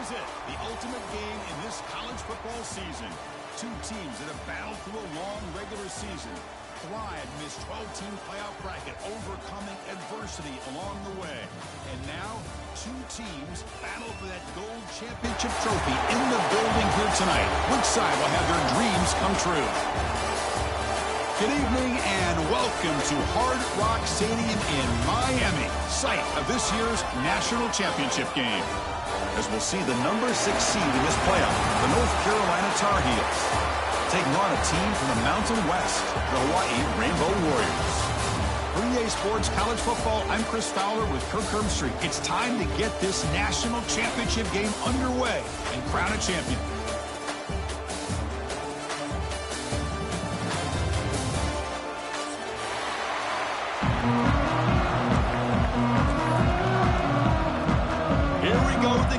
is it, the ultimate game in this college football season. Two teams that have battled through a long regular season, thrived in this 12-team playoff bracket, overcoming adversity along the way. And now, two teams battle for that gold championship trophy in the building here tonight. Which side will have their dreams come true? Good evening and welcome to Hard Rock Stadium in Miami, site of this year's national championship game. As we'll see the number 6 seed in this playoff, the North Carolina Tar Heels, taking on a team from the Mountain West, the Hawaii Rainbow Warriors. For EA Sports College Football, I'm Chris Fowler with Kirk Herbstreit. It's time to get this national championship game underway and crown a champion.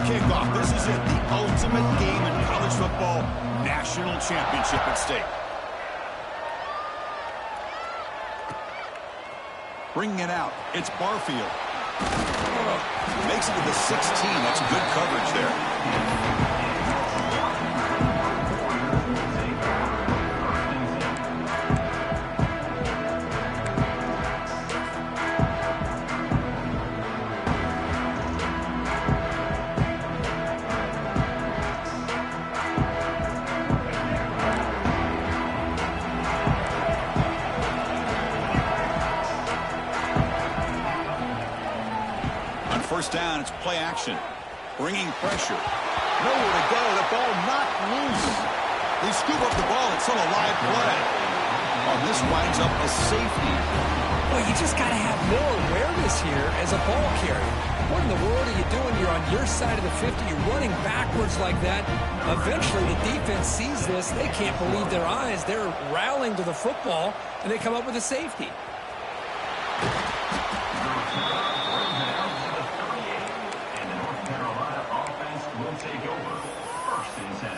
Kickoff. This is it, the ultimate game in college football, national championship at stake. Bringing it out, it's Barfield. Makes it to the 16. That's good coverage there. First down, it's play action. Bringing pressure. Nowhere to go. The ball knocked loose. They scoop up the ball. It's still a live play. Oh, this winds up a safety. Well, you just got to have more awareness here as a ball carrier. What in the world are you doing? You're on your side of the 50. You're running backwards like that. Eventually, the defense sees this. They can't believe their eyes. They're rallying to the football, and they come up with a safety. Take over. First and 10.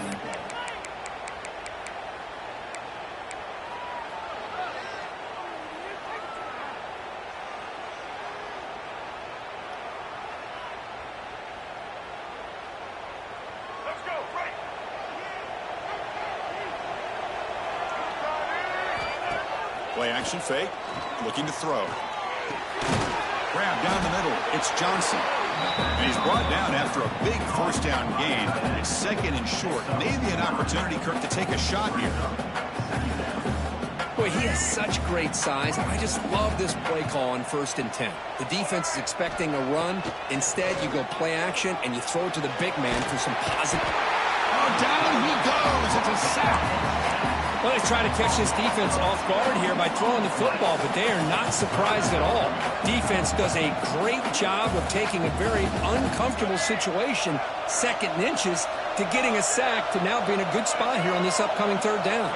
Let's go. Right. Play action fake. Looking to throw. Grab down the middle. It's Johnson. And he's brought down after a big first down gain. It's second and short. Maybe an opportunity, Kirk, to take a shot here. Boy, he has such great size. I just love this play call on 1st and 10. The defense is expecting a run. Instead, you go play action, and you throw it to the big man for some positive. Oh, down he goes. It's a sack. Well, they try to catch this defense off guard here by throwing the football, but they are not surprised at all. Defense does a great job of taking a very uncomfortable situation, 2nd and inches, to getting a sack to now being a good spot here on this upcoming 3rd down.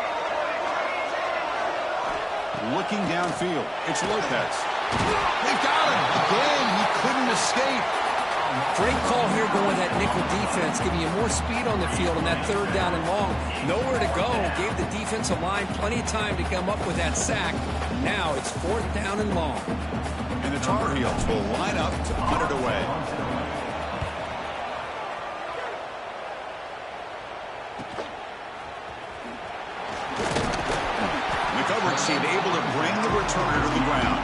Looking downfield, it's Lopez. They got him. Again, he couldn't escape. Great call here going with that nickel defense, giving you more speed on the field on that 3rd down and long. Nowhere to go. Gave the defensive line plenty of time to come up with that sack. Now it's 4th down and long. And the Tar Heels will line up to punt it away. The coverage team able to bring the returner to the ground.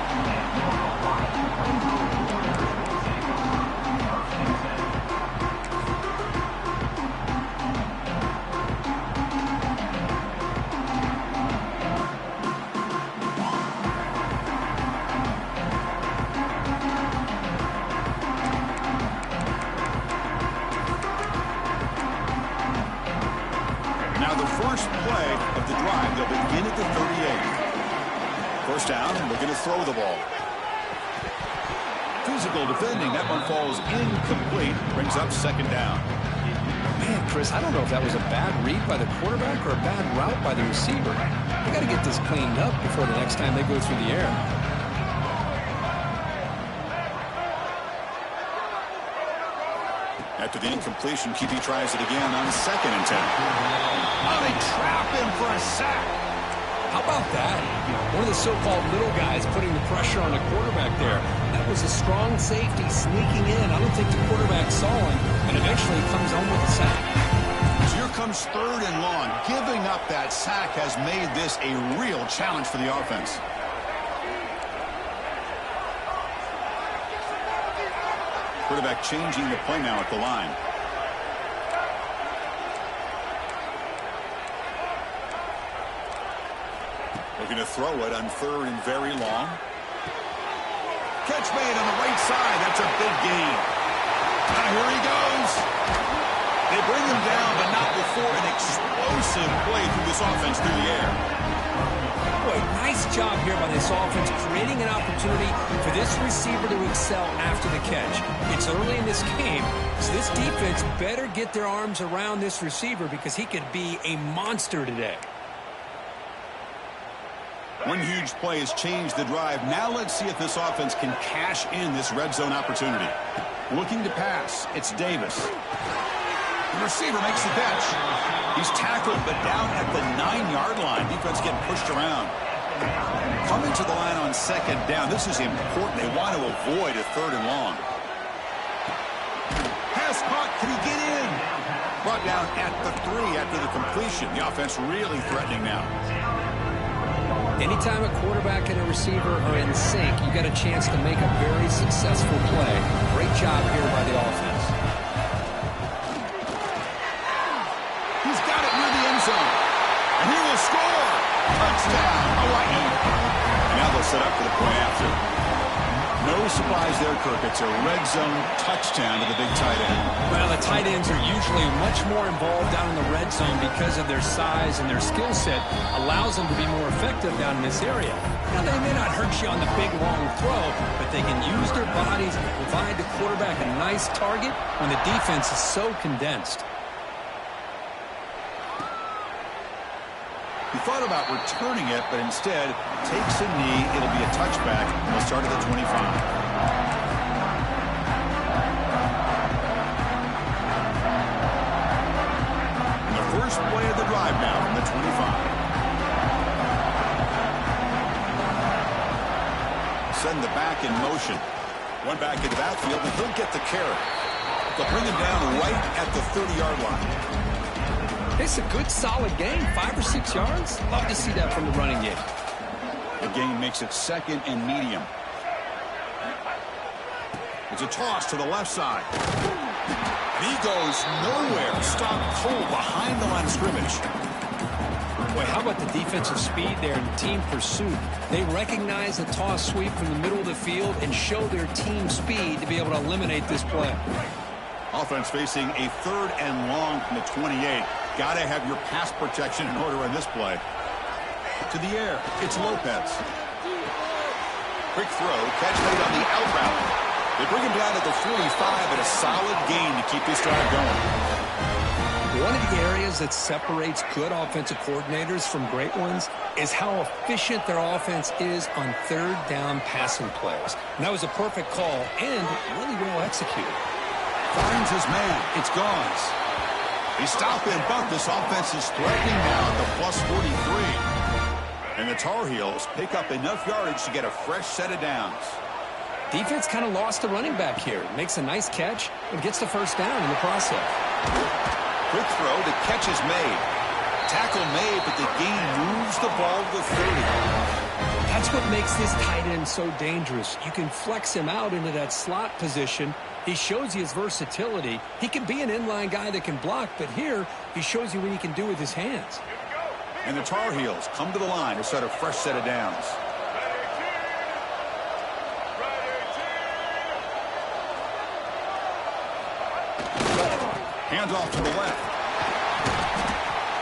First play of the drive, they'll begin at the 38. First down, looking to throw the ball. Physical defending, that one falls incomplete, brings up 2nd down. Man, Chris, I don't know if that was a bad read by the quarterback or a bad route by the receiver. They got to get this cleaned up before the next time they go through the air. After the incompletion, QB tries it again on 2nd and 10. Oh, they trap him for a sack. How about about that? One of the so-called little guys putting the pressure on the quarterback there. That was a strong safety sneaking in. I don't think the quarterback saw him, and eventually comes home with a sack. So here comes 3rd and long. Giving up that sack has made this a real challenge for the offense. Quarterback changing the play now at the line. Looking to throw it on 3rd and very long. Catch made on the right side. That's a big gain. Now here he goes. They bring him down, but not before an explosive play through this offense through the air. Boy, nice job here by this offense, creating an opportunity for this receiver to excel after the catch. It's early in this game, so this defense better get their arms around this receiver because he could be a monster today. One huge play has changed the drive. Now let's see if this offense can cash in this red zone opportunity. Looking to pass. It's Davis. The receiver makes the catch. He's tackled, but down at the 9-yard line. Defense getting pushed around. Coming to the line on 2nd down. This is important. They want to avoid a 3rd and long. Pass caught. Can he get in? Brought down at the 3 after the completion. The offense really threatening now. Anytime a quarterback and a receiver are in sync, you got a chance to make a very successful play. Great job here by the offense. He's got it near the end zone. And he will score. Touchdown, Hawaii. And now they'll set up for the point after. No surprise there, Kirk. It's a red zone touchdown to the big tight end. Well, the tight ends are usually much more involved down in the red zone because of their size and their skill set allows them to be more effective down in this area. Now, they may not hurt you on the big, long throw, but they can use their bodies and provide the quarterback a nice target when the defense is so condensed. He thought about returning it, but instead takes a knee. It'll be a touchback. They'll start at the 25. And the first play of the drive now from the 25. Send the back in motion. One back into the backfield, and he'll get the carry. They'll bring him down right at the 30-yard line. It's a good, solid game, 5 or 6 yards. Love to see that from the running game. The gain makes it 2nd and medium. It's a toss to the left side. And he goes nowhere. Stopped cold behind the line of scrimmage. Boy, how about the defensive speed there and team pursuit? They recognize the toss sweep from the middle of the field and show their team speed to be able to eliminate this play. Offense facing a 3rd and long from the 28. Got to have your pass protection in order on this play. To the air. It's Lopez. Quick throw. Catch made on the out route. They bring him down to the 45 and a solid gain to keep this drive going. One of the areas that separates good offensive coordinators from great ones is how efficient their offense is on 3rd down passing plays. And that was a perfect call and really well executed. Finds his man. It's Gauze. They stop and bunt. This offense is threatening now at the plus 43. And the Tar Heels pick up enough yardage to get a fresh set of downs. Defense kind of lost the running back here. Makes a nice catch and gets the first down in the process. Quick throw. The catch is made. Tackle made, but the gain moves the ball to the 30. That's what makes this tight end so dangerous. You can flex him out into that slot position. He shows you his versatility. He can be an inline guy that can block, but here he shows you what he can do with his hands. And the Tar Heels come to the line to set a fresh set of downs. Hands off to the left.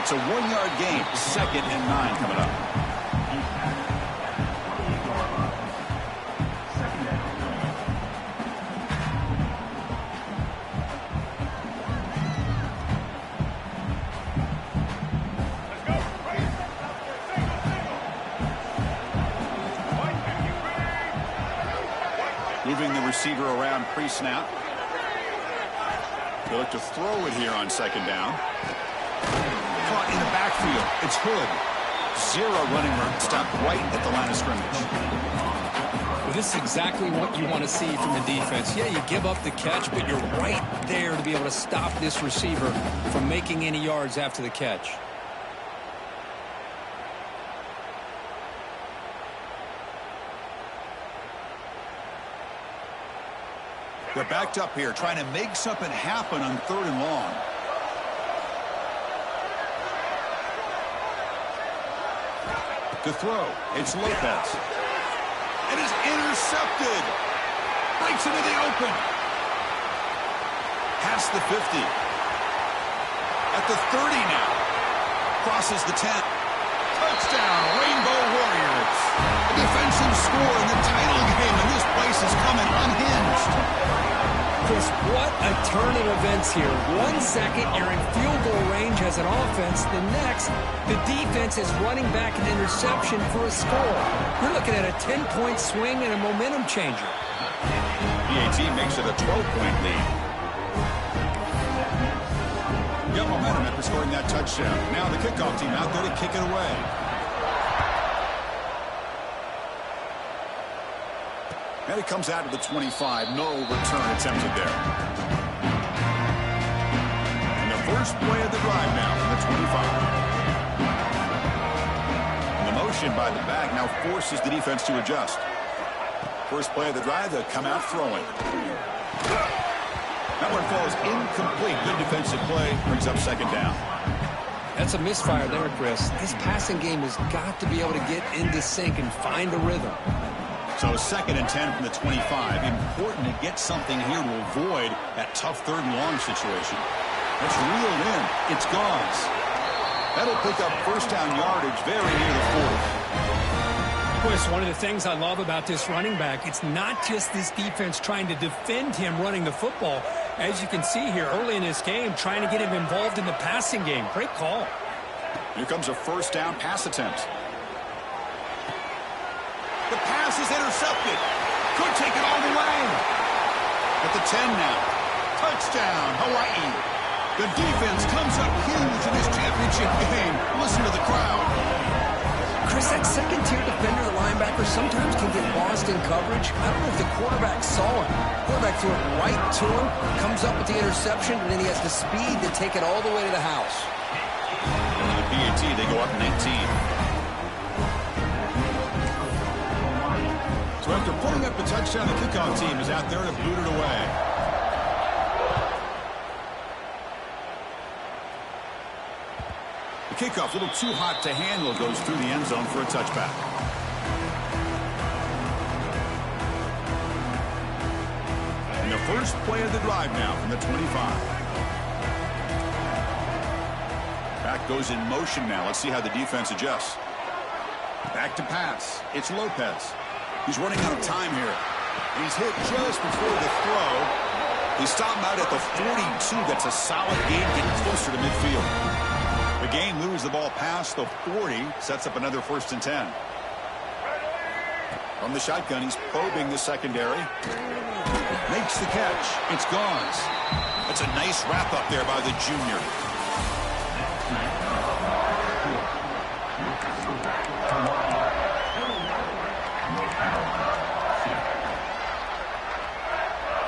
It's a 1-yard gain. 2nd and 9 coming up. Moving the receiver around pre-snap. They look to throw it here on 2nd down. Caught in the backfield. It's Hood. Zero running room. Stopped right at the line of scrimmage. Well, this is exactly what you want to see from the defense. Yeah, you give up the catch, but you're right there to be able to stop this receiver from making any yards after the catch. They're backed up here, trying to make something happen on 3rd and long. To throw, it's Lopez. It is intercepted. Breaks into the open. Past the 50. At the 30 now. Crosses the 10. Touchdown, Rainbow Warriors. A defensive score in the title game, and this place is coming unhinged. Chris, what a turn of events here. 1 second, you're in field goal range as an offense. The next, the defense is running back an interception for a score. You're looking at a 10-point swing and a momentum changer. PAT makes it a 12-point lead. Got momentum after scoring that touchdown. Now the kickoff team out there to kick it away. And it comes out to the 25. No return attempted there. And the first play of the drive now from the 25. And the motion by the back now forces the defense to adjust. First play of the drive, they'll come out throwing. That one falls incomplete. Good defensive play. Brings up 2nd down. That's a misfire there, Chris. This passing game has got to be able to get into sync and find a rhythm. So 2nd and 10 from the 25. Important to get something here to avoid that tough 3rd and long situation. That's reeled in. It's Gauze. That'll pick up first down yardage very near the 40. Chris, one of the things I love about this running back, it's not just this defense trying to defend him running the football. As you can see here early in this game, trying to get him involved in the passing game. Great call. Here comes a first down pass attempt. The pass is intercepted. Could take it all the way. At the 10 now. Touchdown, Hawaii. The defense comes up huge in this championship game. Listen to the crowd. Chris, that second-tier defender, the linebacker, sometimes can get lost in coverage. I don't know if the quarterback saw him. Quarterback threw it right to him, comes up with the interception, and then he has the speed to take it all the way to the house. And with the PAT, they go up 19. So after pulling up the touchdown, the kickoff team is out there to boot it away. The kickoff, a little too hot to handle, goes through the end zone for a touchback. And the first play of the drive now from the 25. Back goes in motion now. Let's see how the defense adjusts. Back to pass. It's Lopez. He's running out of time here. He's hit just before the throw. He stopped him out at the 42. That's a solid gain, getting closer to midfield. The game moves the ball past the 40. Sets up another 1st and 10. From the shotgun, he's probing the secondary. Makes the catch. It's Gauze. That's a nice wrap up there by the junior.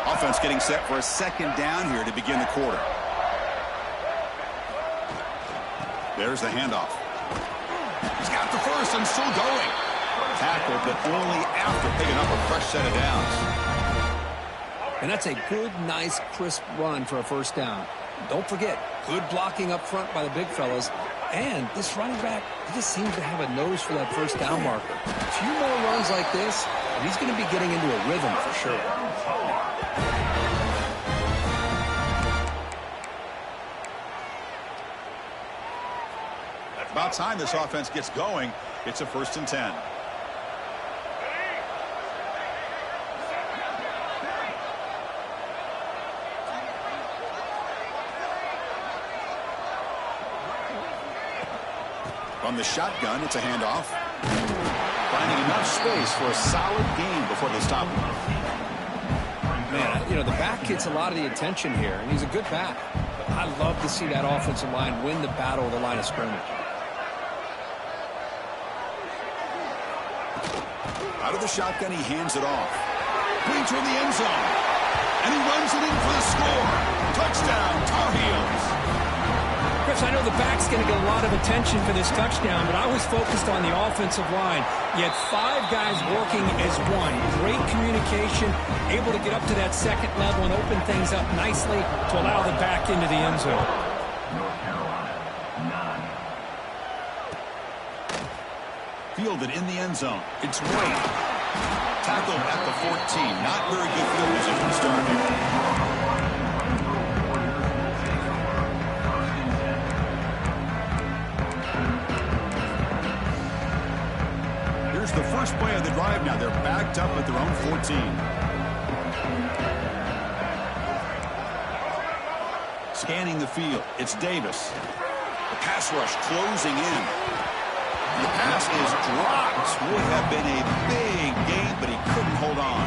Offense getting set for a 2nd down here to begin the quarter. There's the handoff. He's got the first and still going. Tackle, but only after picking up a fresh set of downs. And that's a good, nice, crisp run for a 1st down. Don't forget, good blocking up front by the big fellas. And this running back, he just seems to have a nose for that 1st down marker. A few more runs like this, and he's going to be getting into a rhythm for sure. About time this offense gets going. It's a 1st and 10. From the shotgun, it's a handoff. Finding enough space for a solid gain before they stop him. Man, you know, the back gets a lot of the attention here, and he's a good back. But I love to see that offensive line win the battle of the line of scrimmage. Out of the shotgun, he hands it off. Going toward the end zone. And he runs it in for the score. Touchdown, Tar Heels. Chris, I know the back's going to get a lot of attention for this touchdown, but I was focused on the offensive line. You had 5 guys working as one. Great communication, able to get up to that second level and open things up nicely to allow the back into the end zone. North Carolina, 9. Fielded in the end zone. It's White. Tackled at the 14. Not very good field position to start here. The first play of the drive now. They're backed up at their own 14. Scanning the field. It's Davis. The pass rush closing in. The pass is dropped. Would have been a big gain, but he couldn't hold on.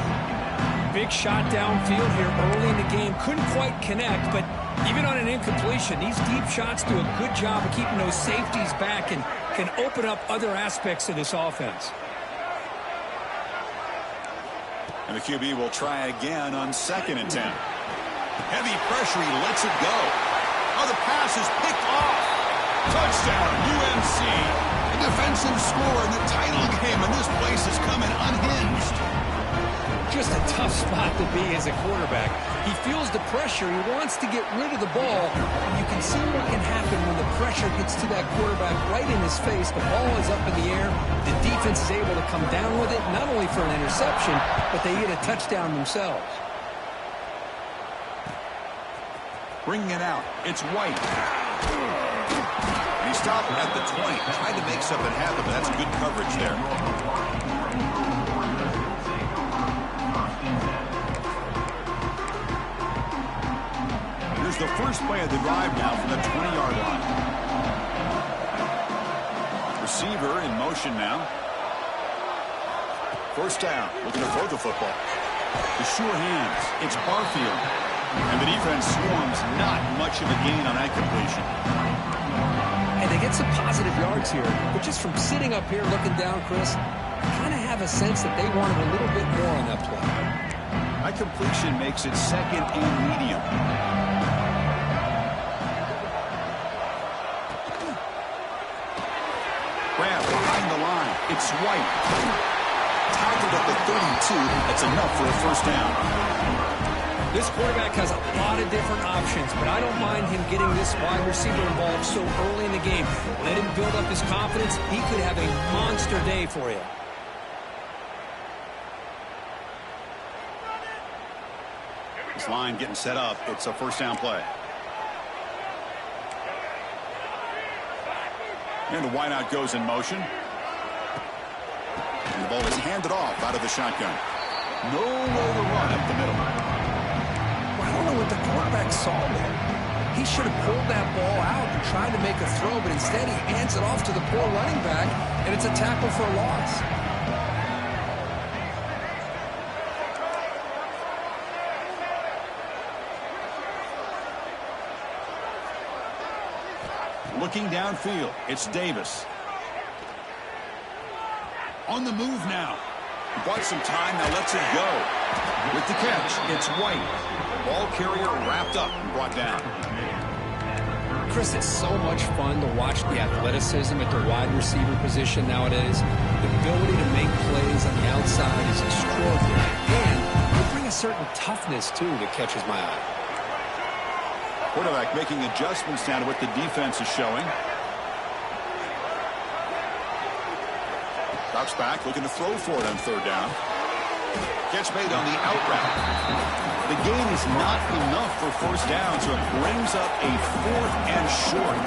Big shot downfield here early in the game. Couldn't quite connect, but even on an incompletion, these deep shots do a good job of keeping those safeties back and can open up other aspects of this offense. And the QB will try again on 2nd and 10. Heavy pressure, he lets it go. Oh, the pass is picked off. Touchdown, UNC. A defensive score in the title game, and this place is coming unhinged. Just a tough spot to be as a quarterback. He feels the pressure. He wants to get rid of the ball. You can see what can happen when the pressure gets to that quarterback right in his face. The ball is up in the air. The defense is able to come down with it, not only for an interception, but they get a touchdown themselves. Bringing it out. It's White. And he stopped at the 20. Tried to make something happen, but that's good coverage there. Here's the first play of the drive now from the 20-yard line. Receiver in motion now. First down. Looking to throw the football. The sure hands. It's Barfield. And the defense swarms. Not much of a gain on that completion. And they get some positive yards here. But just from sitting up here looking down, Chris, I kind of have a sense that they wanted a little bit more on that play. That completion makes it 2nd and medium. Grab behind the line. It's White. Tackled at the 32. That's enough for a first down. This quarterback has a lot of different options, but I don't mind him getting this wide receiver involved so early in the game. Let him build up his confidence. He could have a monster day for you. This line getting set up. It's a first down play. And the wideout goes in motion. And the ball is handed off out of the shotgun. Nowhere to run up the middle. I don't know what the quarterback saw there. He should have pulled that ball out and tried to make a throw, but instead he hands it off to the poor running back, and it's a tackle for a loss. Looking downfield, it's Davis. On the move now. He bought some time, now lets it go. With the catch, it's White. Ball carrier wrapped up and brought down. Chris, it's so much fun to watch the athleticism at the wide receiver position nowadays. The ability to make plays on the outside is extraordinary. And they bring a certain toughness, too, that catches my eye. Quarterback making adjustments now to what the defense is showing. Drops back, looking to throw for it on 3rd down. Catch made on the out route. The gain is not enough for first down, so it brings up a 4th and short.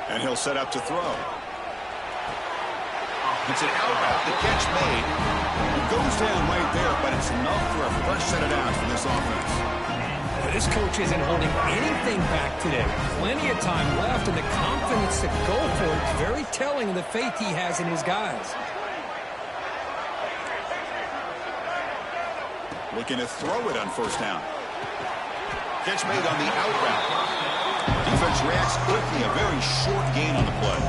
And he'll set up to throw. It's an out route. The catch made. It goes down right there, but it's enough for a fresh set of downs for this offense. This coach isn't holding anything back today. Plenty of time left, and the confidence to go for it is very telling of the faith he has in his guys. Looking to throw it on first down. Catch made on the out route. Defense reacts quickly. A very short gain on the play.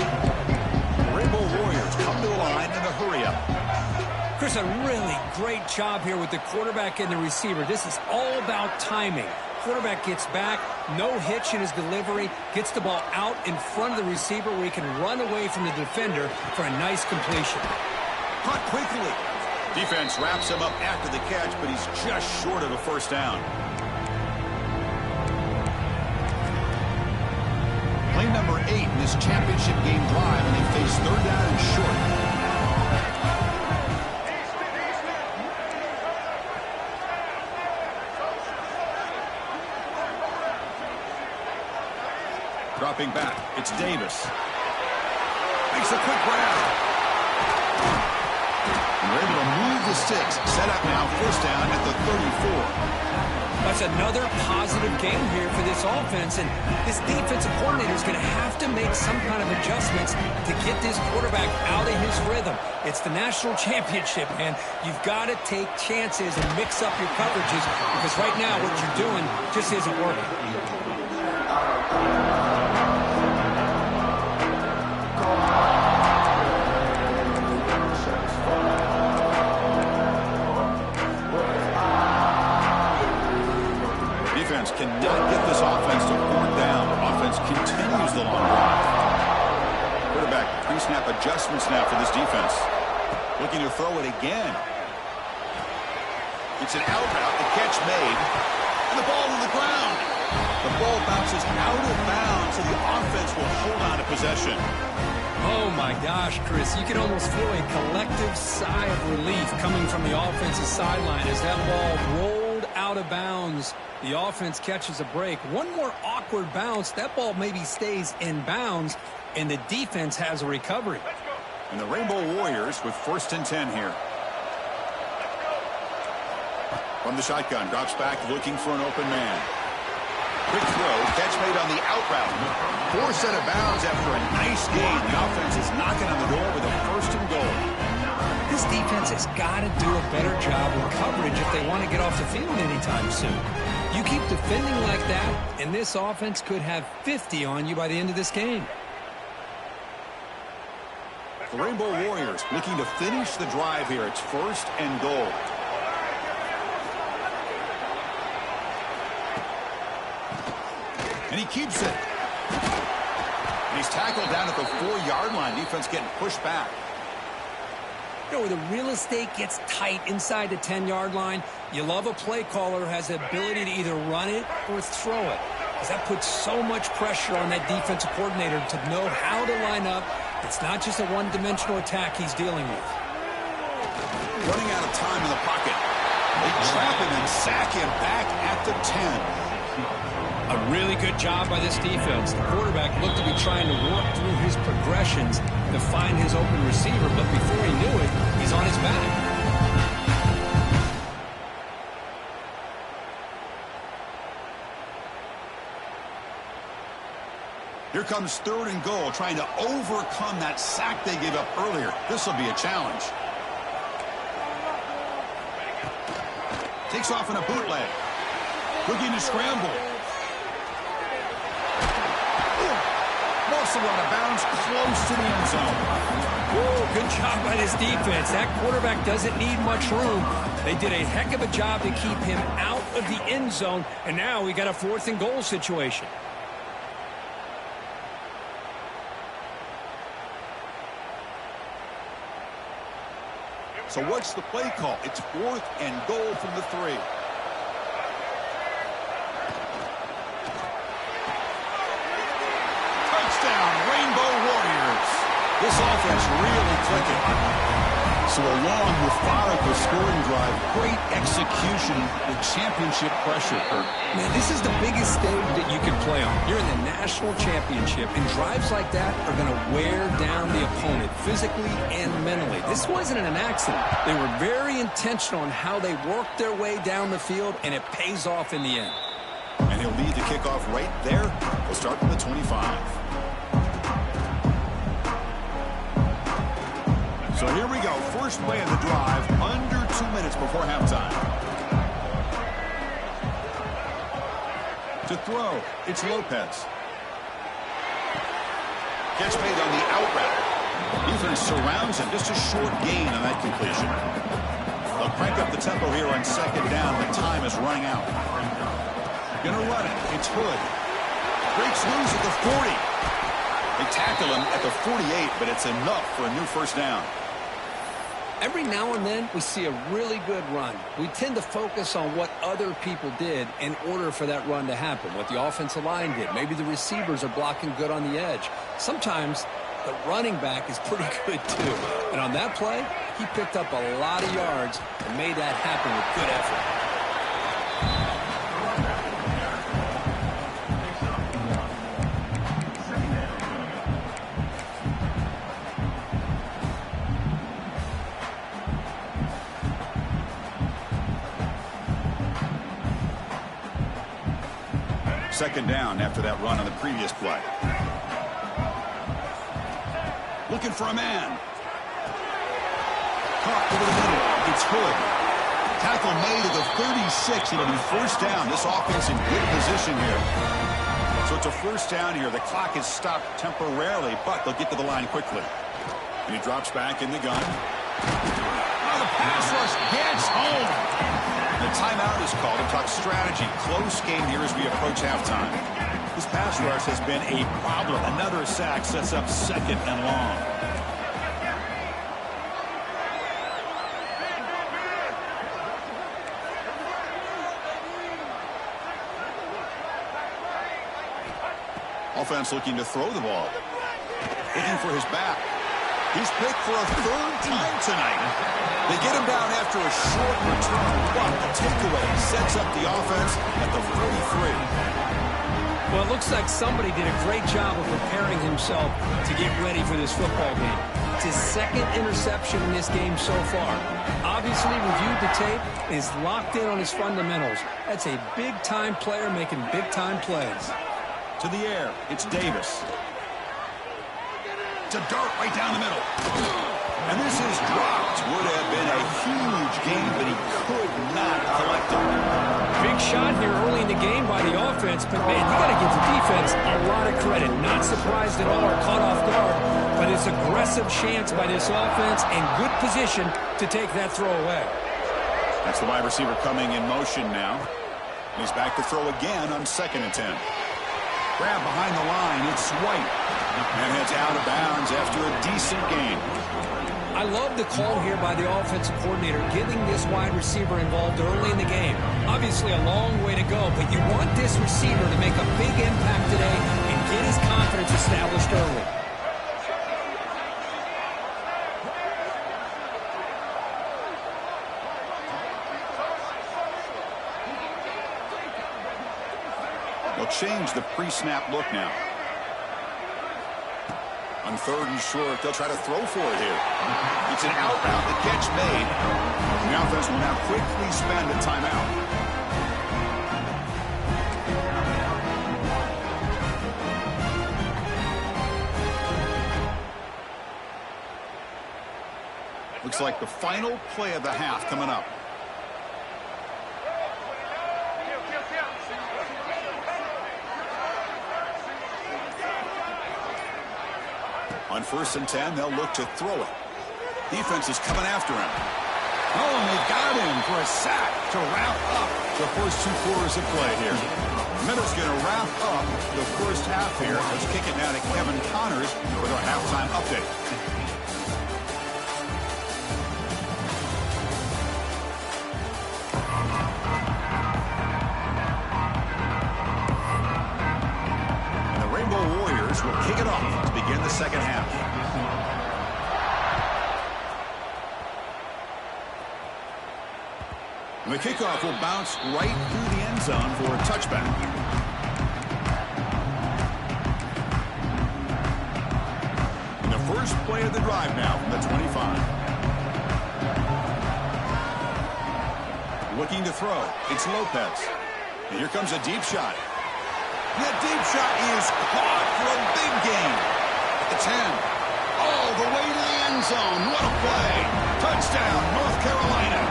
The Rainbow Warriors come to the line in a hurry-up. Chris, a really great job here with the quarterback and the receiver. This is all about timing. Quarterback gets back, no hitch in his delivery, gets the ball out in front of the receiver where he can run away from the defender for a nice completion. Caught quickly. Defense wraps him up after the catch, but he's just short of a first down. Play number 8 in this championship game drive, and they face third down and short. Dropping back, it's Davis. Makes a quick grab. And we're able to move the sticks. Set up now, first down at the 34. That's another positive game here for this offense, and this defensive coordinator is going to have to make some kind of adjustments to get this quarterback out of his rhythm. It's the national championship, man. You've got to take chances and mix up your coverages, because right now what you're doing just isn't working. Cannot get this offense to fourth down. Offense continues the long drive. Quarterback pre-snap adjustments now for this defense. Looking to throw it again. It's an out route. The catch made. And the ball to the ground. The ball bounces out of bounds, so the offense will hold on to possession. Oh, my gosh, Chris. You can almost feel a collective sigh of relief coming from the offensive sideline as that ball rolled out of bounds. The offense catches a break. One more awkward bounce. That ball maybe stays in bounds, and the defense has a recovery. And the Rainbow Warriors with first and 10 here. From the shotgun, drops back looking for an open man. Quick throw, catch made on the out route. Poor set of bounds after a nice gain. The offense is knocking on the door with a first and goal. This defense has got to do a better job with coverage if they want to get off the field anytime soon. You keep defending like that, and this offense could have 50 on you by the end of this game. The Rainbow Warriors looking to finish the drive here. It's first and goal. And he keeps it. And he's tackled down at the 4-yard line. Defense getting pushed back. You know, where the real estate gets tight inside the 10-yard line, you love a play caller who has the ability to either run it or throw it, because that puts so much pressure on that defensive coordinator to know how to line up. It's not just a one-dimensional attack he's dealing with. Running out of time in the pocket. They trap him and sack him back at the 10. A really good job by this defense. The quarterback looked to be trying to work through his progressions to find his open receiver, but before he knew it, he's on his back. Here comes third and goal, trying to overcome that sack they gave up earlier. This will be a challenge. Takes off in a bootleg. Looking to scramble. Also out of bounds, close to the end zone. Whoa, good job by this defense. That quarterback doesn't need much room. They did a heck of a job to keep him out of the end zone, and now we got a fourth and goal situation. So what's the play call? It's fourth and goal from the 3. Rainbow Warriors. This offense really clicking. So a long, methodical scoring drive. Great execution with championship pressure. Man, this is the biggest stage that you can play on. You're in the national championship, and drives like that are going to wear down the opponent physically and mentally. This wasn't an accident. They were very intentional on how they worked their way down the field, and it pays off in the end. And he'll lead the kickoff right there. We'll start from the 25. So here we go. First play of the drive, under 2 minutes before halftime. to throw. It's Lopez. Gets made on the out route. Defense surrounds him. Just a short gain on that completion. They'll crank up the tempo here on second down. The time is running out. Gonna run it. It's Hood. Breaks loose at the 40. They tackle him at the 48, but it's enough for a new first down. Every now and then, we see a really good run. We tend to focus on what other people did in order for that run to happen, what the offensive line did. Maybe the receivers are blocking good on the edge. Sometimes the running back is pretty good, too. And on that play, he picked up a lot of yards and made that happen with good effort. Second down after that run on the previous play. Looking for a man. Caught over the middle. It's Hood. Tackle made at the 36. It'll be first down. This offense in good position here. So it's a first down here. The clock is stopped temporarily, but they'll get to the line quickly. And he drops back in the gun. Oh, the pass rush gets home. The timeout is called to talk strategy. Close game here as we approach halftime. This pass rush has been a problem. Another sack sets up second and long. Offense looking to throw the ball. Looking for his back. He's picked for a third time tonight. They get him down after a short return, but the takeaway sets up the offense at the 43. Well, it looks like somebody did a great job of preparing himself to get ready for this football game. It's his second interception in this game so far. Obviously reviewed the tape and is locked in on his fundamentals. That's a big-time player making big-time plays. To the air, it's Davis. To dart right down the middle. And this is dropped. Would have been a huge gain, but he could not collect it. Big shot here early in the game by the offense, but man, you got to give the defense a lot of credit. Not surprised at all or caught off guard, but it's aggressive chance by this offense and good position to take that throw away. That's the wide receiver coming in motion now. He's back to throw again on 2nd and 10. Grab behind the line. It's White. And heads out of bounds after a decent gain. I love the call here by the offensive coordinator, getting this wide receiver involved early in the game. Obviously a long way to go, but you want this receiver to make a big impact today and get his confidence established early. They'll change the pre-snap look now. On 3rd and short, they'll try to throw for it here. It's an out route. The catch made. The offense will now quickly spend a timeout. Looks like the final play of the half coming up. On 1st and 10, they'll look to throw it. Defense is coming after him. Oh, and they've got him for a sack to wrap up the first 2 quarters of play here. Minutes going to wrap up the first half here. Let's kick it now to Kevin Connors with our halftime update. Will kick it off to begin the second half. And the kickoff will bounce right through the end zone for a touchback. And the first play of the drive now from the 25. Looking to throw. It's Lopez. And here comes a deep shot. That deep shot is caught for a big gain. At the 10. All the way to the end zone. What a play. Touchdown, North Carolina.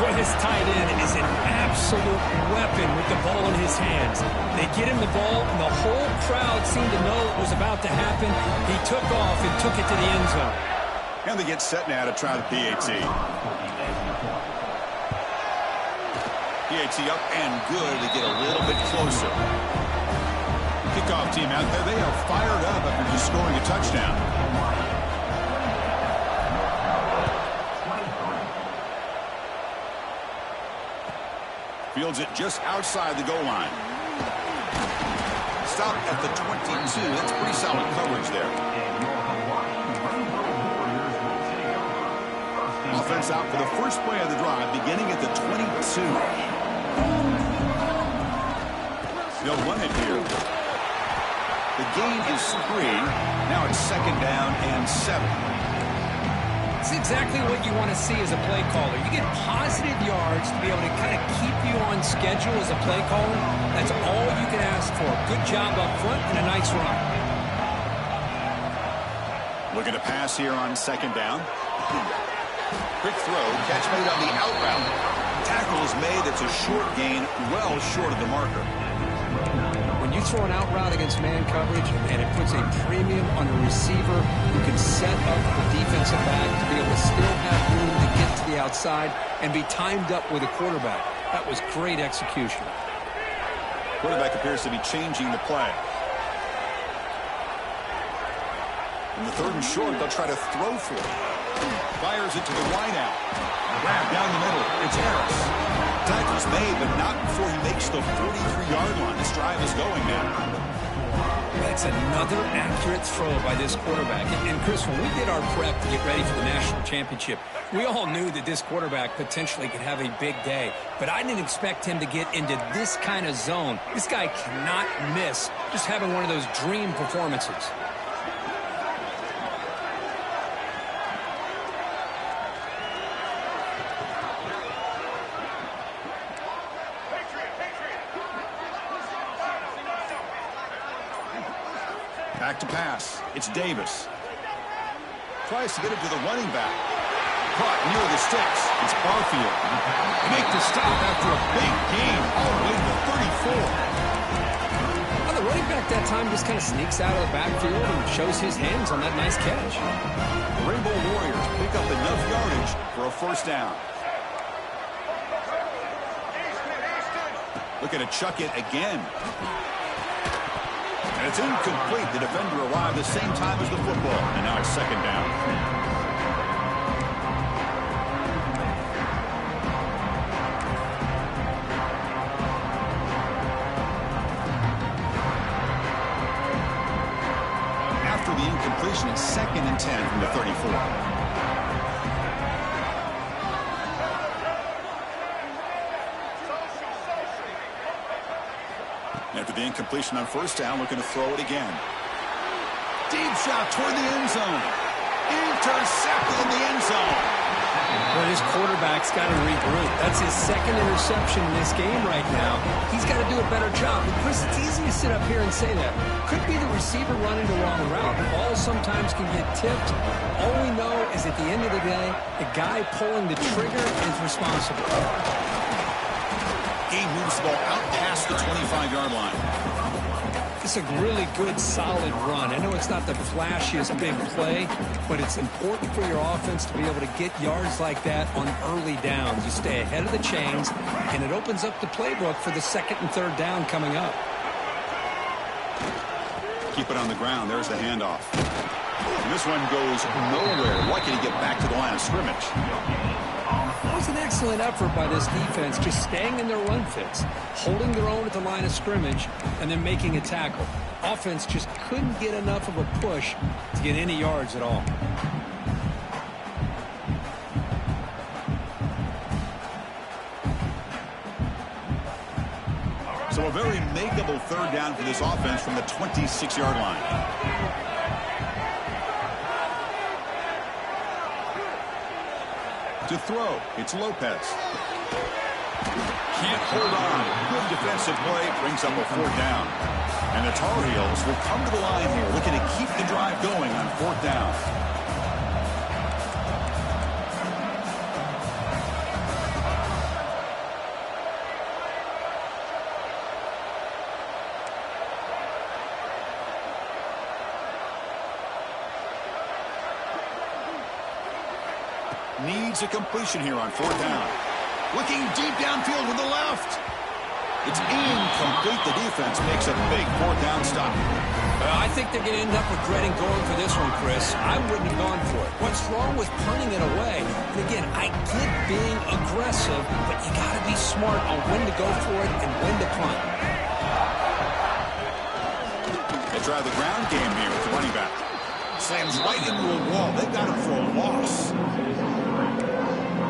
Boy, this tight end is an absolute absolute weapon with the ball in his hands. They get him the ball, and the whole crowd seemed to know it was about to happen. He took off and took it to the end zone. And they get set now to try the PAT. PAT up and good to get a little bit closer. Kickoff team out there. They are fired up after just scoring a touchdown. Fields it just outside the goal line. Stop at the 22. That's pretty solid coverage there. Offense out for the first play of the drive, beginning at the 22. They'll run it here. The gain is 3. Now it's 2nd down and 7. It's exactly what you want to see as a play caller. You get positive yards to be able to kind of keep you on schedule as a play caller. That's all you can ask for. Good job up front and a nice run. Looking to pass here on 2nd down. Quick throw, catch made on the out route. Tackle is made. It's a short gain, well short of the marker. When you throw an out route against man coverage, and it puts a premium on a receiver who can set up the defensive back to be able to still have room to get to the outside and be timed up with a quarterback. That was great execution. Quarterback appears to be changing the play. In the 3rd and short, they'll try to throw for it. Fires it to the wide out. Grab down the middle. It's Harris. Tackle's made, but not before he makes the 43-yard line. This drive is going now. That's another accurate throw by this quarterback. And Chris, when we did our prep to get ready for the national championship, we all knew that this quarterback potentially could have a big day. But I didn't expect him to get into this kind of zone. This guy cannot miss just having one of those dream performances. Back to pass. It's Davis. Tries to get it to the running back. Caught near the sticks. It's Barfield. Make the stop after a big gain all the way to the 34. Well, the running back that time just kind of sneaks out of the backfield and shows his hands on that nice catch. The Rainbow Warriors pick up enough yardage for a 1st down. Looking to chuck it again. And it's incomplete. The defender arrived the same time as the football. And now it's 2nd down. After the incompletion, it's 2nd and 10 from the 34. After the incompletion on 1st down, looking to throw it again. Deep shot toward the end zone. Intercepted in the end zone. Well, this quarterback's got to regroup. That's his 2nd interception in this game right now. He's got to do a better job. But Chris, it's easy to sit up here and say that. Could be the receiver running the wrong route. The ball sometimes can get tipped. All we know is at the end of the day, the guy pulling the trigger is responsible. He moves the ball out past the 25-yard line. It's a really good, solid run. I know it's not the flashiest big play, but it's important for your offense to be able to get yards like that on early downs. You stay ahead of the chains, and it opens up the playbook for the 2nd and 3rd down coming up. Keep it on the ground. There's the handoff. And this one goes nowhere. Lucky to get back to the line of scrimmage. That was an excellent effort by this defense, just staying in their run fits, holding their own at the line of scrimmage, and then making a tackle. Offense just couldn't get enough of a push to get any yards at all. So a very makeable 3rd down for this offense from the 26-yard line. To throw, it's Lopez. Can't hold on. Good defensive play, brings up a 4th down. And the Tar Heels will come to the line here, looking to keep the drive going on 4th down. Needs a completion here on 4th down. Looking deep downfield with the left. It's incomplete. The defense makes a big 4th down stop. I think they're going to end up regretting going for this one, Chris. I wouldn't have gone for it. What's wrong with punting it away? And again, I get being aggressive, but you got to be smart on when to go for it and when to punt. They try the ground game here with the running back. Slams right into a wall. They've got him for a loss.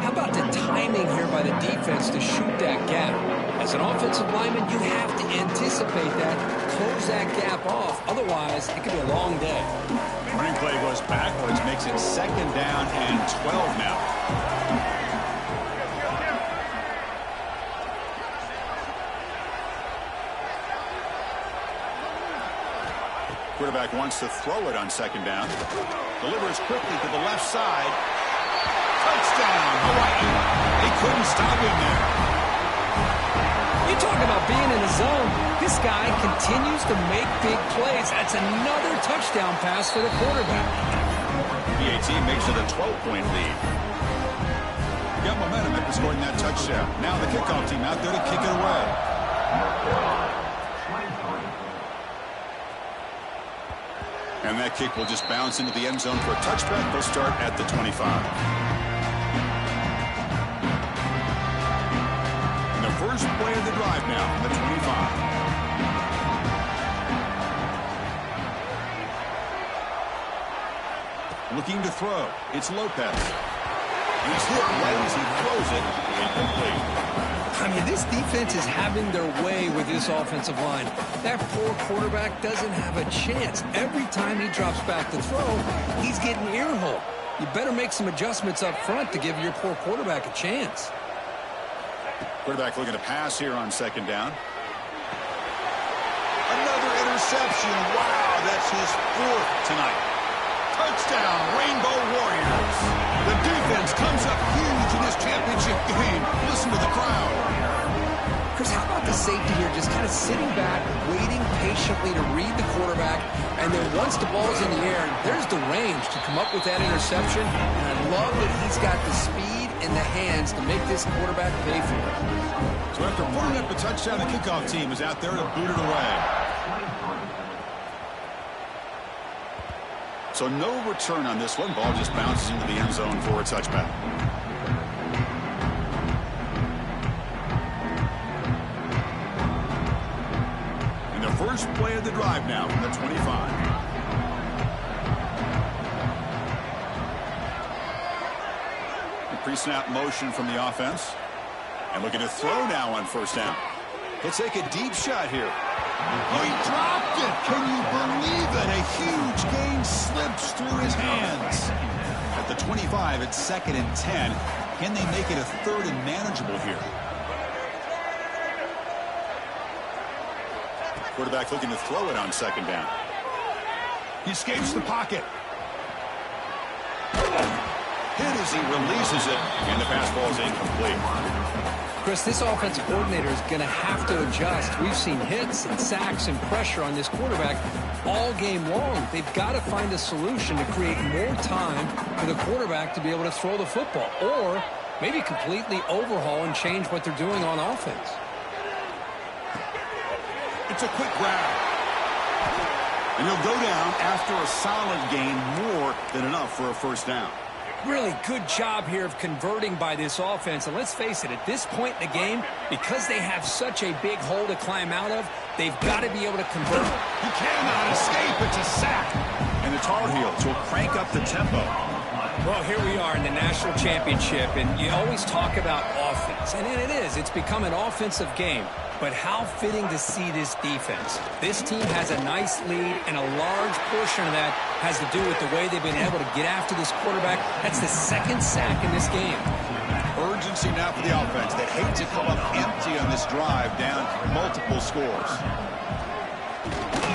How about the timing here by the defense to shoot that gap? As an offensive lineman, you have to anticipate that, close that gap off. Otherwise, it could be a long day. Running play goes backwards, makes it 2nd down and 12 now. Quarterback wants to throw it on 2nd down. Delivers quickly to the left side. Touchdown, Hawaii. They couldn't stop him there. You talk about being in the zone. This guy continues to make big plays. That's another touchdown pass for the quarterback. PAT makes it a 12-point lead. Got momentum after scoring that touchdown. Now the kickoff team out there to kick it away. And that kick will just bounce into the end zone for a touchback. They'll start at the 25. And the first play of the drive now from the 25. Looking to throw. It's Lopez. He's hit right as he throws it. Incomplete. I mean, this defense is having their way with this offensive line. That poor quarterback doesn't have a chance. Every time he drops back to throw, he's getting ear-hole. You better make some adjustments up front to give your poor quarterback a chance. Quarterback looking to pass here on 2nd down. Another interception. Wow, that's his 4th tonight. Touchdown, Rainbow Warriors. The defense comes up huge in this championship game. Listen to the crowd. Chris, how about the safety here just kind of sitting back, waiting patiently to read the quarterback, and then once the ball's in the air, there's the range to come up with that interception. And I love that he's got the speed in the hands to make this quarterback pay for it. So after putting up a touchdown, the kickoff team is out there to boot it away. So no return on this one. Ball just bounces into the end zone for a touchback. And the first play of the drive now from the 25. The pre-snap motion from the offense. And looking to throw now on 1st down. He'll take a deep shot here. Oh, he dropped it. Can you believe it? A huge gain slips through his hands. At the 25, it's 2nd and 10. Can they make it a 3rd and manageable here? Quarterback looking to throw it on 2nd down. He escapes the pocket. Hit as he releases it, and the pass ball is incomplete. Chris, this offensive coordinator is going to have to adjust. We've seen hits and sacks and pressure on this quarterback all game long. They've got to find a solution to create more time for the quarterback to be able to throw the football, or maybe completely overhaul and change what they're doing on offense. It's a quick grab. And he'll go down after a solid gain, more than enough for a 1st down. Really good job here of converting by this offense. And let's face it, at this point in the game, because they have such a big hole to climb out of, they've got to be able to convert. He cannot escape. It's a sack. And the Tar Heels will crank up the tempo. Well, here we are in the national championship, and you always talk about offense. And it is. It's become an offensive game. But how fitting to see this defense. This team has a nice lead, and a large portion of that has to do with the way they've been able to get after this quarterback. That's the 2nd sack in this game. Urgency now for the offense. They hate to come up empty on this drive, down multiple scores.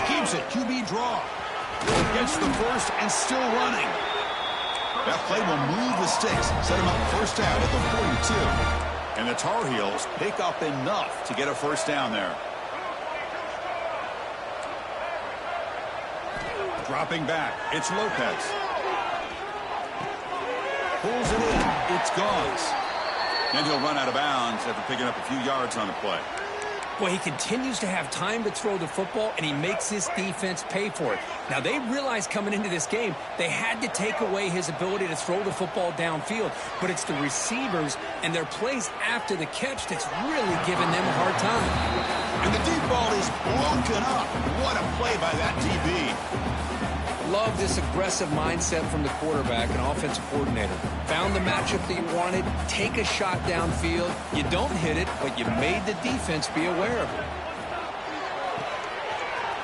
Keeps it, QB draw. Gets the first and still running. That play will move the sticks, set him up 1st down at the 42. And the Tar Heels pick up enough to get a 1st down there. Dropping back, it's Lopez. Pulls it in. It's gone. And he'll run out of bounds after picking up a few yards on the play. Boy, he continues to have time to throw the football, and he makes his defense pay for it. Now, they realized coming into this game they had to take away his ability to throw the football downfield, but it's the receivers and their plays after the catch that's really giving them a hard time. And the deep ball is broken up. What a play by that DB. Love this aggressive mindset from the quarterback and offensive coordinator. Found the matchup that you wanted, take a shot downfield. You don't hit it, but you made the defense be aware of it.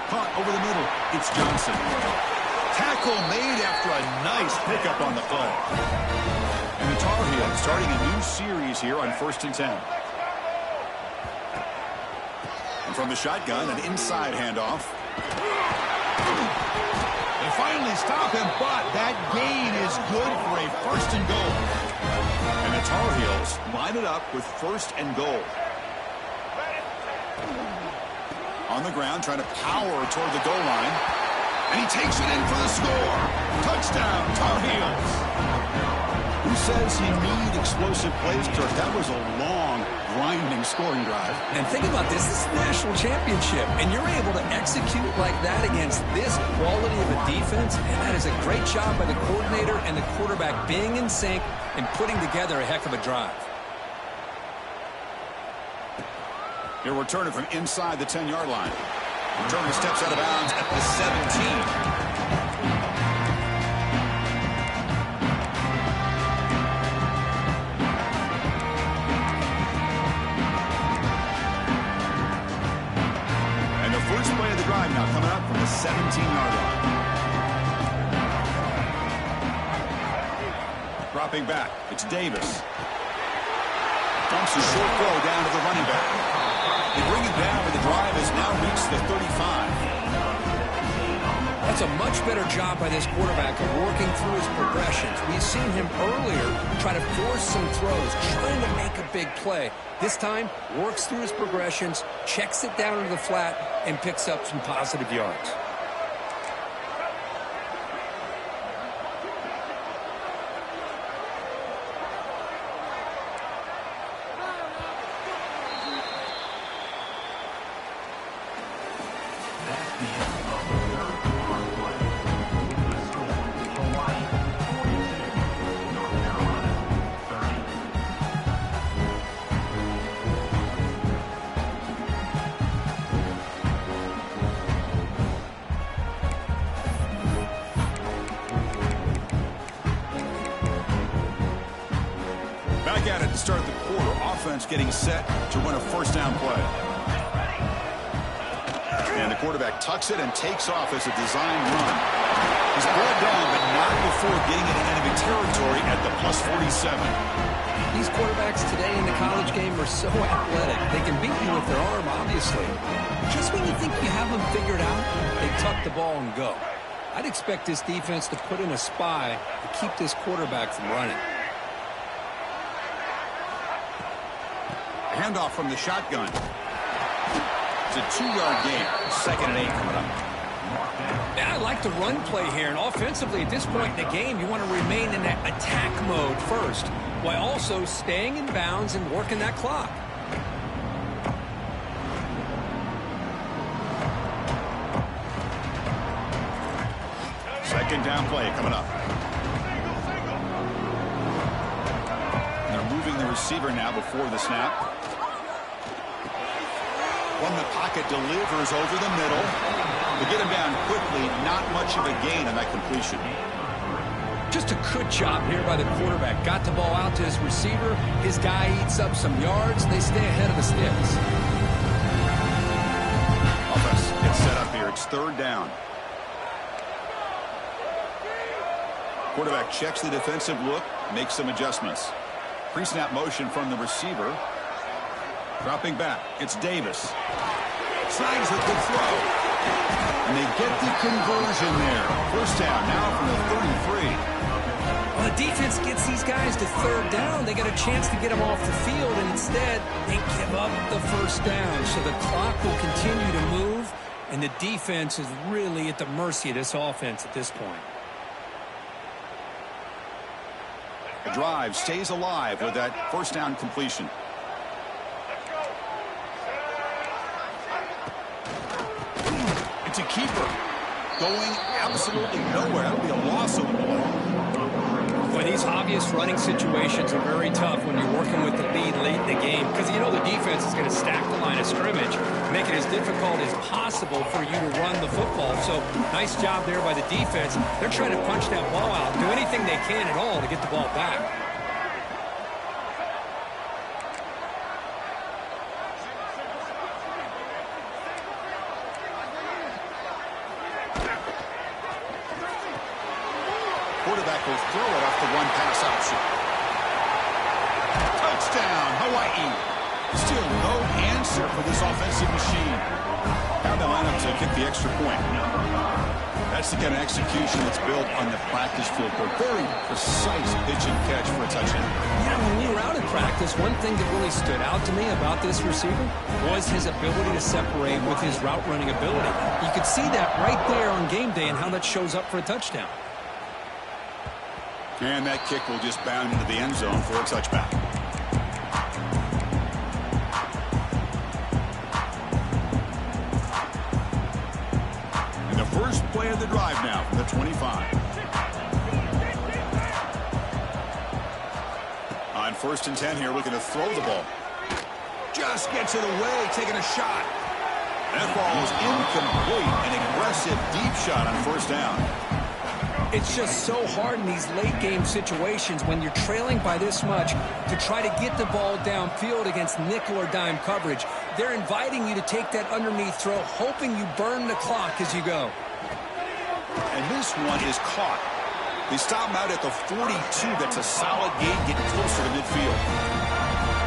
Caught over the middle. It's Johnson. Tackle made after a nice pickup on the play. And the Tar Heels starting a new series here on 1st and 10. And from the shotgun, an inside handoff. They finally stop him, but that gain is good for a 1st and goal. And the Tar Heels line it up with 1st and goal. On the ground, trying to power toward the goal line. And he takes it in for the score. Touchdown, Tar Heels. Who says you need explosive plays, Kirk? That was a long, grinding scoring drive. And think about this. This is a national championship, and you're able to execute like that against this quality of a defense, and that is a great job by the coordinator and the quarterback being in sync and putting together a heck of a drive. He'll return it from inside the 10-yard line. Returner steps out of bounds at the 17. First play of the drive now coming up from the 17-yard line. Dropping back, it's Davis. Dumps a short throw down to the running back. They bring it down, but the drive has now reached the 35. That's a much better job by this quarterback of working through his progressions. We've seen him earlier try to force some throws, trying to make a big play. This time, works through his progressions, checks it down to the flat, and picks up some positive yards. At it to start the quarter. Offense getting set to run a 1st down play. And the quarterback tucks it and takes off as a designed run. He's brought down, but not before getting into enemy territory at the +47. These quarterbacks today in the college game are so athletic. They can beat you with their arm, obviously. Just when you think you have them figured out, they tuck the ball and go. I'd expect this defense to put in a spy to keep this quarterback from running. Handoff from the shotgun. It's a 2-yard gain. 2nd and 8 coming up. Yeah, I like the run play here. And offensively, at this point in the game, you want to remain in that attack mode first, while also staying in bounds and working that clock. Second down play coming up. And they're moving the receiver now before the snap. From the pocket, delivers over the middle. They get him down quickly. Not much of a gain on that completion. Just a good job here by the quarterback. Got the ball out to his receiver. His guy eats up some yards. They stay ahead of the sticks. Offense gets set up here. It's 3rd down. Quarterback checks the defensive look, makes some adjustments. Pre-snap motion from the receiver. Dropping back, it's Davis. Slides with the throw. And they get the conversion there. 1st down now from the 33. Well, the defense gets these guys to 3rd down. They got a chance to get them off the field, and instead they give up the 1st down. So the clock will continue to move, and the defense is really at the mercy of this offense at this point. The drive stays alive with that first down completion. It's a keeper. Going absolutely nowhere. That would be a loss of the play. Boy, these obvious running situations are very tough when you're working with the lead late in the game because you know the defense is going to stack the line of scrimmage, make it as difficult as possible for you to run the football. So nice job there by the defense. They're trying to punch that ball out, do anything they can at all to get the ball back. Quarterback will throw it off the one-pass option. Touchdown, Hawaii. Still no answer for this offensive machine. How they line up to kick the extra point. That's the kind of execution that's built on the practice field. A very precise pitch and catch for a touchdown. Yeah, when we were out in practice, one thing that really stood out to me about this receiver was his ability to separate with his route running ability. You could see that right there on game day and how that shows up for a touchdown. And that kick will just bound into the end zone for a touchback. And the first play of the drive now from the 25. On 1st and 10 here, looking to throw the ball. Just gets it away, taking a shot. That ball is incomplete. An aggressive deep shot on 1st down. It's just so hard in these late-game situations when you're trailing by this much to try to get the ball downfield against nickel or dime coverage. They're inviting you to take that underneath throw, hoping you burn the clock as you go. And this one is caught. They stop him out at the 42. That's a solid gain, getting closer to midfield.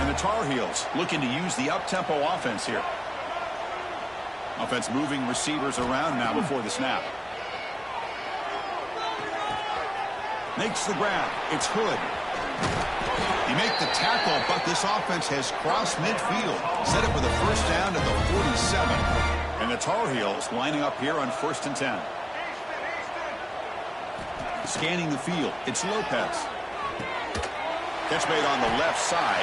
And the Tar Heels looking to use the up-tempo offense here. Offense moving receivers around now before the snap. Makes the grab. It's Hood. He makes the tackle, but this offense has crossed midfield. Set up with a first down at the 47. And the Tar Heels lining up here on 1st and 10. Scanning the field. It's Lopez. Catch made on the left side.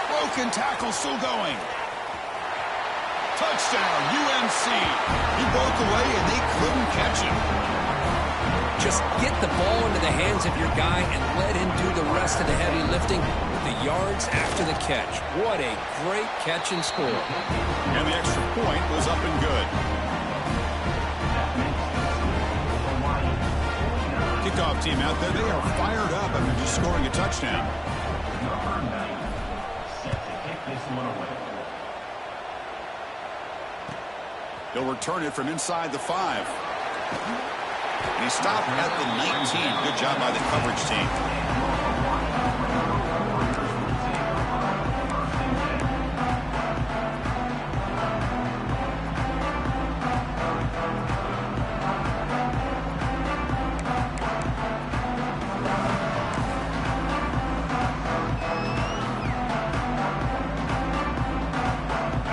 Broken tackle still going. Touchdown, UNC. He broke away and they couldn't catch him. Just get the ball into the hands of your guy and let him do the rest of the heavy lifting with the yards after the catch. What a great catch and score. And the extra point was up and good. Kickoff team out there, they are fired up after just scoring a touchdown. They'll return it from inside the 5. And he stopped at the 19. Good job by the coverage team.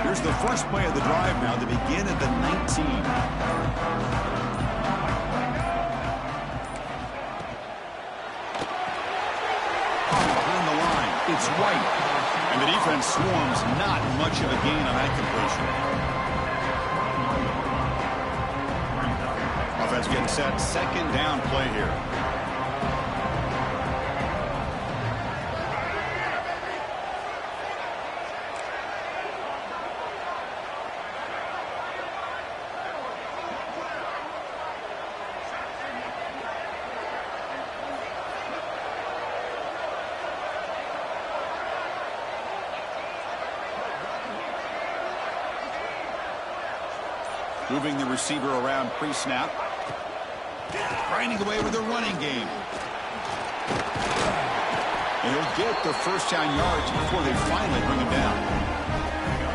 Here's the first play of the drive now to begin at the 19. It's White. And the defense swarms, not much of a gain on that completion. Offense getting set. 2nd down play here. Moving the receiver around pre-snap. Grinding away with a running game. And he'll get the first down yards before they finally bring him down.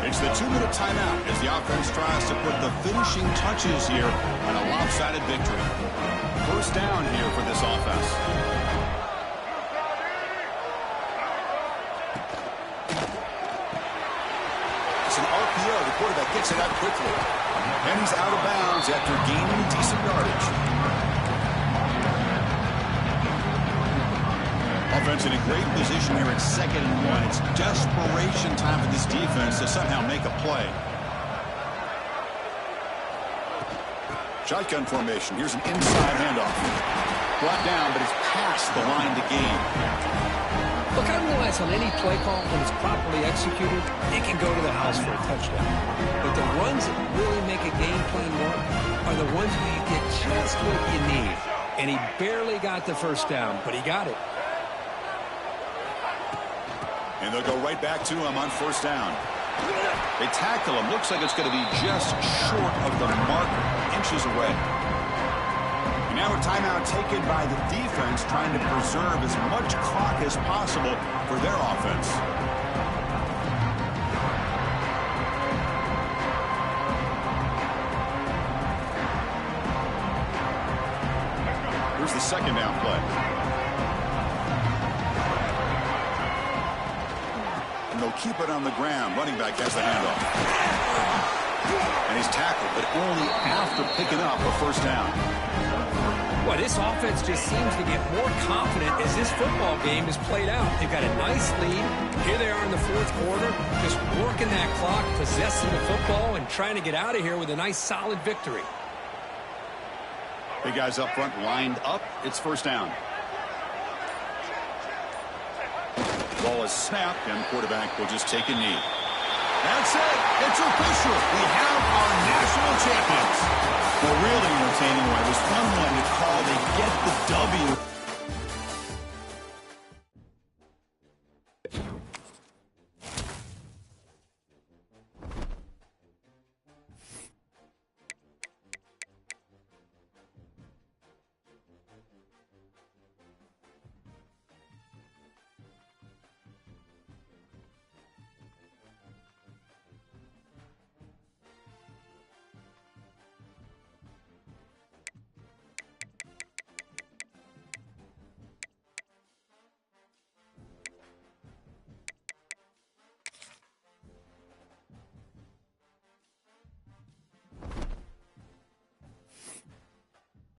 It's the 2-minute timeout as the offense tries to put the finishing touches here on a lopsided victory. First down here for this offense. It's an RPO. The quarterback gets it out quickly. And he's out of bounds after gaining decent yardage. Offense in a great position here at 2nd and 1. It's desperation time for this defense to somehow make a play. Shotgun formation. Here's an inside handoff. Brought down, but it's past the line to gain. Look, I realize on any play call, when it's properly executed, it can go to the house for a touchdown. But the runs that really make a game plan work are the ones where you get just what you need. And he barely got the first down, but he got it. And they'll go right back to him on 1st down. They tackle him. Looks like it's going to be just short of the marker, inches away. And now a timeout taken by the defense, trying to preserve as much clock as possible for their offense. Here's the 2nd down play. And they'll keep it on the ground. Running back has the handoff. And he's tackled, but only after picking up a 1st down. Well, this offense just seems to get more confident as this football game is played out. They've got a nice lead. Here they are in the 4th quarter, just working that clock, possessing the football, and trying to get out of here with a nice, solid victory. Big guys up front lined up. It's 1st down. Ball is snapped, and the quarterback will just take a knee. That's it. It's official. We have our national champions. Well, really entertaining one. It was fun one to call. They get the W.